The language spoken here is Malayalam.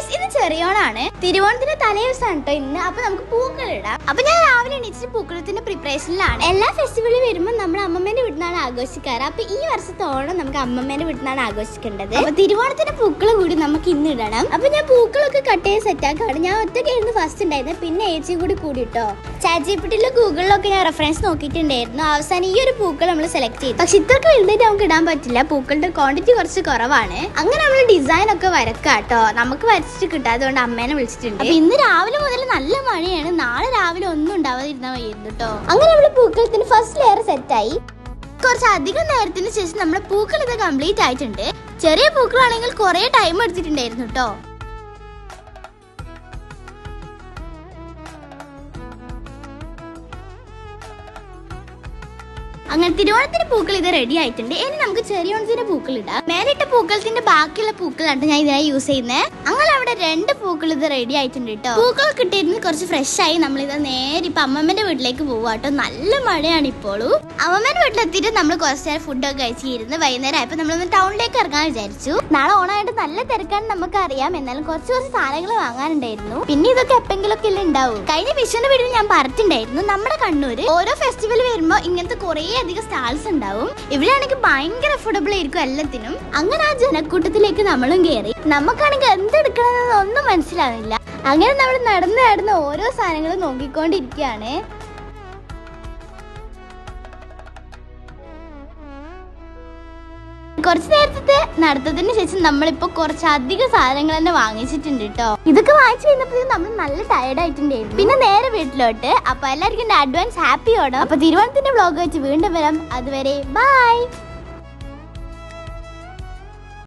ഗൈസ്, ഇത് ചെറിയോണാണ്. തിരുവോണത്തിന്റെ തലേദിവസമാണ് കേട്ടോ ഇന്ന്. അപ്പൊ നമുക്ക് പൂക്കൾ ഇടാം. അപ്പൊ ഞാൻ രാവിലെ എണീച്ചിട്ട് പൂക്കളത്തിന്റെ പ്രിപ്പറേഷനിലാണ്. എല്ലാ ഫെസ്റ്റിവലും വരുമ്പോൾ നമ്മൾ അമ്മമ്മേന്റെ വീട്ടിലാണ് ആഘോഷിക്കാറ്. അപ്പൊ ഈ വർഷത്തെ ഓണം നമുക്ക് അമ്മമ്മേന്റെ വീട്ടിലാണ് ആഘോഷിക്കേണ്ടത്. അപ്പൊ തിരുവോണത്തിന്റെ പൂക്കൾ കൂടി നമുക്ക് ഇന്ന് ഇടണം. അപ്പൊ ഞാൻ പൂക്കളൊക്കെ കട്ട് ചെയ്ത് സെറ്റാക്കാണ്. ഞാൻ ഒറ്റയ്ക്കായിരുന്നു ഫസ്റ്റ് ഉണ്ടായിരുന്നത്, പിന്നെ ഏച്ചിയും കൂടി കൂടിട്ടോ. ചാറ്റ്ജിപിടിയിലും ഗൂഗിളിലൊക്കെ ഞാൻ റെഫറൻസ് നോക്കിയിട്ടുണ്ടായിരുന്നു. അവസാനം ഈ ഒരു പൂക്കൾ നമ്മൾ സെലക്ട് ചെയ്തു. പക്ഷെ ഇത്രക്ക് വലുതായിട്ട് നമുക്ക് ഇടാൻ പറ്റില്ല, പൂക്കളുടെ ക്വാണ്ടിറ്റി കുറച്ച് കുറവാണ്. അങ്ങനെ നമ്മൾ ഡിസൈൻ ഒക്കെ വരക്കാട്ടോ. നമുക്ക് വരച്ചിട്ട് കിട്ടാത്തതുകൊണ്ട് അമ്മേനെ വിളിച്ചിട്ടുണ്ട്. അപ്പൊ ഇന്ന് രാവിലെ മുതൽ നല്ല മഴയാണ്. നാളെ രാവിലെ ഒന്നും ഉണ്ടാവാതിരുന്നാൽ മതിയായിരുന്നു കേട്ടോ. അങ്ങനെ നമ്മൾ പൂക്കളത്തിന് ഫസ്റ്റ് ലെയർ സെറ്റായി. കുറച്ച് അധികം നേരത്തിന് ശേഷം നമ്മുടെ പൂക്കൾ ഇത് കംപ്ലീറ്റ് ആയിട്ടുണ്ട്. ചെറിയ പൂക്കളാണെങ്കിൽ കുറെ ടൈം എടുത്തിട്ടുണ്ടായിരുന്നു കേട്ടോ. അങ്ങനെ തിരുവോണത്തിന്റെ പൂക്കൾ ഇത് റെഡി ആയിട്ടുണ്ട്. ഇനി നമുക്ക് ചെറിയോണത്തിന്റെ പൂക്കൾ ഇടാം. മേലിട്ട പൂക്കളത്തിന്റെ ബാക്കിയുള്ള പൂക്കളാണ് ഞാൻ ഇതിനായി യൂസ് ചെയ്യുന്നത്. അങ്ങനെ അവിടെ 2 പൂക്കൾ ഇത് റെഡി ആയിട്ടുണ്ട് കേട്ടോ. പൂക്കൾ കിട്ടിയിരുന്ന് കുറച്ച് ഫ്രഷ് ആയി നമ്മളിത് നേരെ ഇപ്പൊ അമ്മമ്മന്റെ വീട്ടിലേക്ക് പോവാട്ടോ. നല്ല മഴയാണ് ഇപ്പോഴും. അമ്മമ്മന്റെ വീട്ടിലെത്തിയിട്ട് നമ്മൾ കുറച്ച് നേരം ഫുഡൊക്കെ കഴിച്ചിരുന്നു. വൈകുന്നേരം ആയപ്പോൾ നമ്മളൊന്ന് ടൗണിലേക്ക് ഇറങ്ങാൻ വിചാരിച്ചു. നാളെ ഓണമായിട്ട് നല്ല തിരക്കാണ് നമുക്ക് അറിയാം. എന്നാലും കുറച്ച് സാധനങ്ങൾ വാങ്ങാനുണ്ടായിരുന്നു. പിന്നെ ഇതൊക്കെ എപ്പെങ്കിലൊക്കെ ഇല്ല ഉണ്ടാവും. കഴിഞ്ഞ വിഷുവിന്റെ വീട്ടിൽ ഞാൻ പറഞ്ഞിട്ടുണ്ടായിരുന്നു, നമ്മുടെ കണ്ണൂര് ഓരോ ഫെസ്റ്റിവൽ വരുമ്പോ ഇങ്ങനത്തെ കുറേ അധികം സ്റ്റാൾസ് ഉണ്ടാവും. ഇവിടെയാണെങ്കിൽ ഭയങ്കര അഫോർഡബിൾ ആയിരിക്കും എല്ലാത്തിനും. അങ്ങനെ ആ ജനക്കൂട്ടത്തിലേക്ക് നമ്മളും കയറി. നമുക്കാണെങ്കിൽ എന്തെടുക്കണമെന്ന് ഒന്നും മനസ്സിലാവില്ല. അങ്ങനെ നമ്മൾ നടന്ന് ഓരോ സാധനങ്ങളും നോക്കിക്കൊണ്ടിരിക്കുകയാണ്. കുറച്ച് നേരത്തെ നടത്തത്തിന് ശേഷം നമ്മളിപ്പോ കുറച്ചധികം സാധനങ്ങൾ തന്നെ വാങ്ങിച്ചിട്ടുണ്ട് കേട്ടോ. ഇതൊക്കെ വാങ്ങിച്ചു കഴിഞ്ഞപ്പോഴത്തേക്കും നമ്മൾ നല്ല ടയർഡ് ആയിട്ടുണ്ടായിരുന്നു. പിന്നെ നേരെ വീട്ടിലോട്ട്. അപ്പൊ എല്ലാവർക്കും അഡ്വാൻസ് ഹാപ്പി ഓണം. അപ്പൊ തിരുവോണത്തിന്റെ വ്ലോഗ് വെച്ച് വീണ്ടും വരാം. അതുവരെ ബൈ.